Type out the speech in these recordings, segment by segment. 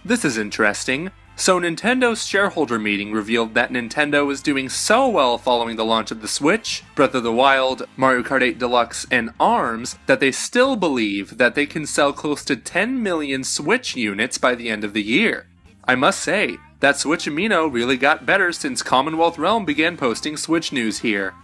This is interesting. So Nintendo's shareholder meeting revealed that Nintendo is doing so well following the launch of the Switch, Breath of the Wild, Mario Kart 8 Deluxe, and ARMS, that they still believe that they can sell close to 10 million Switch units by the end of the year. I must say, that Switch Amino really got better since Commonwealth Realm began posting Switch news here.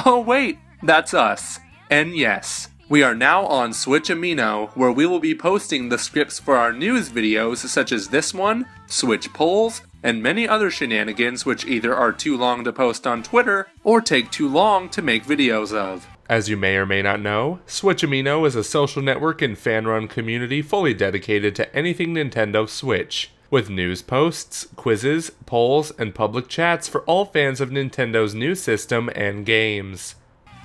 Oh wait, that's us. And yes, we are now on Switch Amino, where we will be posting the scripts for our news videos such as this one, Switch polls, and many other shenanigans which either are too long to post on Twitter or take too long to make videos of. As you may or may not know, Switch Amino is a social network and fan-run community fully dedicated to anything Nintendo Switch, with news posts, quizzes, polls, and public chats for all fans of Nintendo's new system and games.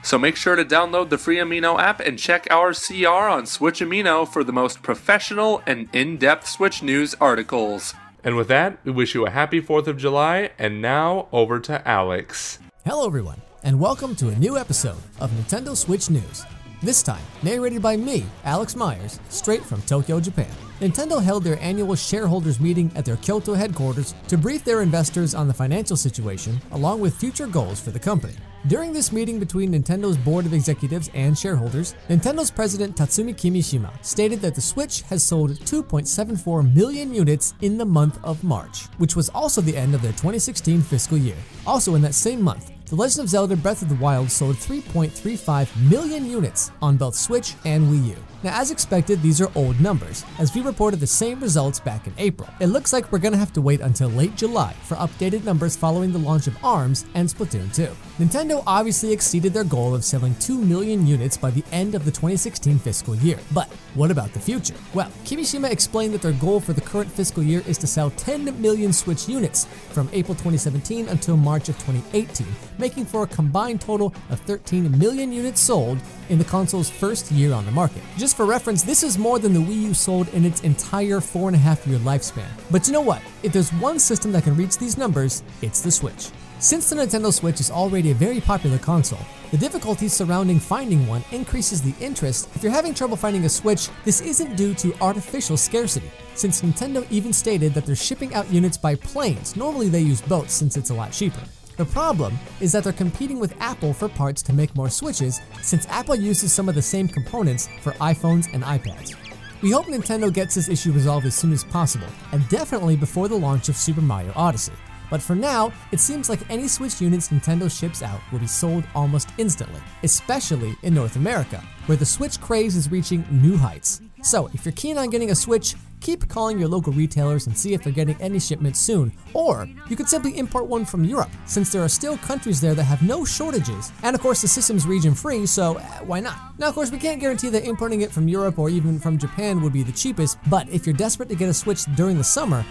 So make sure to download the free Amino app and check our CR on Switch Amino for the most professional and in-depth Switch news articles. And with that, we wish you a happy 4th of July, and now over to Alex. Hello everyone, and welcome to a new episode of Nintendo Switch News. This time, narrated by me, Alex Myers, straight from Tokyo, Japan. Nintendo held their annual shareholders meeting at their Kyoto headquarters to brief their investors on the financial situation, along with future goals for the company. During this meeting between Nintendo's board of executives and shareholders, Nintendo's president Tatsumi Kimishima stated that the Switch has sold 2.74 million units in the month of March, which was also the end of their 2016 fiscal year. Also in that same month, The Legend of Zelda Breath of the Wild sold 3.35 million units on both Switch and Wii U. Now, as expected, these are old numbers, as we reported the same results back in April. It looks like we're gonna have to wait until late July for updated numbers following the launch of ARMS and Splatoon 2. Nintendo obviously exceeded their goal of selling 2 million units by the end of the 2016 fiscal year. But what about the future? Well, Kimishima explained that their goal for the current fiscal year is to sell 10 million Switch units from April 2017 until March of 2018, making for a combined total of 13 million units sold in the console's first year on the market. Just for reference, this is more than the Wii U sold in its entire 4.5-year lifespan. But you know what? If there's one system that can reach these numbers, it's the Switch. Since the Nintendo Switch is already a very popular console, the difficulties surrounding finding one increases the interest. If you're having trouble finding a Switch, this isn't due to artificial scarcity, since Nintendo even stated that they're shipping out units by planes. Normally they use boats since it's a lot cheaper. The problem is that they're competing with Apple for parts to make more Switches, since Apple uses some of the same components for iPhones and iPads. We hope Nintendo gets this issue resolved as soon as possible, and definitely before the launch of Super Mario Odyssey. But for now, it seems like any Switch units Nintendo ships out will be sold almost instantly, especially in North America, where the Switch craze is reaching new heights. So if you're keen on getting a Switch, keep calling your local retailers and see if they're getting any shipments soon, or you could simply import one from Europe, since there are still countries there that have no shortages, and of course the system's region free, so why not? Now of course we can't guarantee that importing it from Europe or even from Japan would be the cheapest, but if you're desperate to get a Switch during the summer,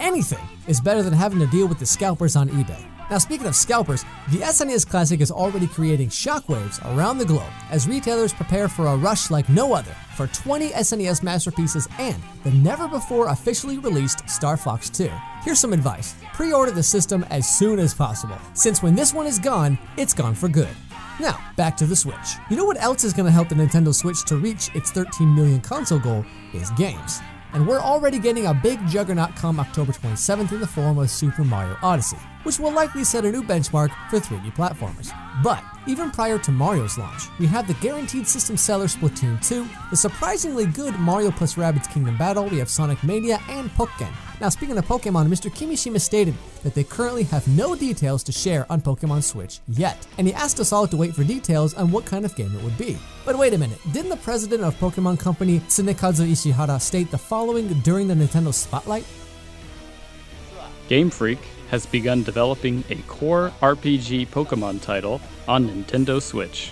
anything is better than having to deal with the scalpers on eBay. Now speaking of scalpers, the SNES Classic is already creating shockwaves around the globe as retailers prepare for a rush like no other for 20 SNES masterpieces and the never-before officially released Star Fox 2. Here's some advice: pre-order the system as soon as possible, since when this one is gone, it's gone for good. Now, back to the Switch. You know what else is going to help the Nintendo Switch to reach its 13 million console goal is games. And we're already getting a big juggernaut come October 27th in the form of Super Mario Odyssey, which will likely set a new benchmark for 3D platformers. But even prior to Mario's launch, we have the guaranteed system seller Splatoon 2, the surprisingly good Mario plus Rabbids Kingdom Battle, we have Sonic Mania, and Pokken. Now speaking of Pokemon, Mr. Kimishima stated that they currently have no details to share on Pokemon Switch yet, and he asked us all to wait for details on what kind of game it would be. But wait a minute, didn't the president of Pokemon company Tsunekazu Ishihara state the following during the Nintendo Spotlight? Game Freak has begun developing a core RPG Pokemon title on Nintendo Switch.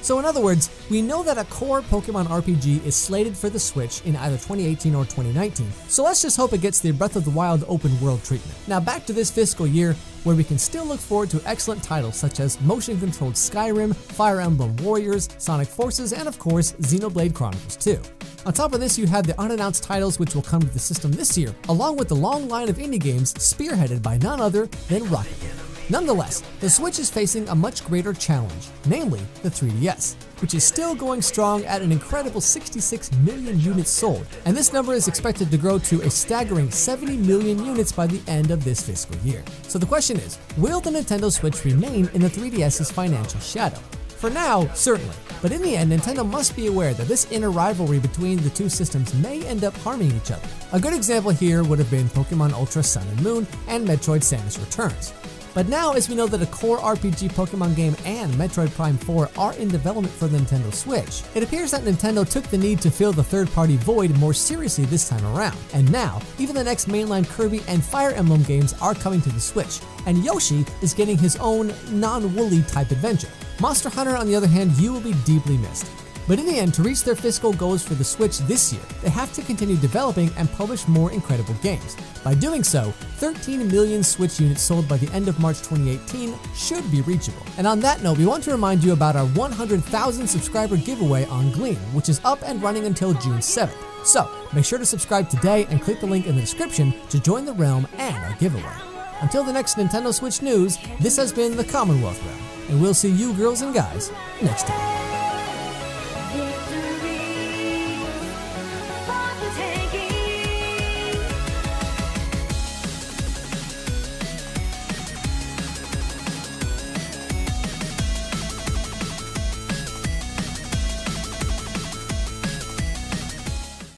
So in other words, we know that a core Pokemon RPG is slated for the Switch in either 2018 or 2019, so let's just hope it gets the Breath of the Wild open world treatment. Now back to this fiscal year, where we can still look forward to excellent titles such as motion-controlled Skyrim, Fire Emblem Warriors, Sonic Forces, and of course, Xenoblade Chronicles 2. On top of this, you have the unannounced titles which will come to the system this year, along with the long line of indie games spearheaded by none other than Rocket League. Nonetheless, the Switch is facing a much greater challenge, namely the 3DS, which is still going strong at an incredible 66 million units sold, and this number is expected to grow to a staggering 70 million units by the end of this fiscal year. So the question is, will the Nintendo Switch remain in the 3DS's financial shadow? For now, certainly, but in the end, Nintendo must be aware that this inner rivalry between the two systems may end up harming each other. A good example here would have been Pokemon Ultra Sun and Moon and Metroid Samus Returns. But now, as we know that a core RPG Pokemon game and Metroid Prime 4 are in development for the Nintendo Switch, it appears that Nintendo took the need to fill the third-party void more seriously this time around. And now, even the next mainline Kirby and Fire Emblem games are coming to the Switch, and Yoshi is getting his own non-woolly type adventure. Monster Hunter, on the other hand, you will be deeply missed. But in the end, to reach their fiscal goals for the Switch this year, they have to continue developing and publish more incredible games. By doing so, 13 million Switch units sold by the end of March 2018 should be reachable. And on that note, we want to remind you about our 100,000 subscriber giveaway on Gleam, which is up and running until June 7th. So, make sure to subscribe today and click the link in the description to join the realm and our giveaway. Until the next Nintendo Switch news, this has been the Commonwealth Realm, and we'll see you girls and guys next time.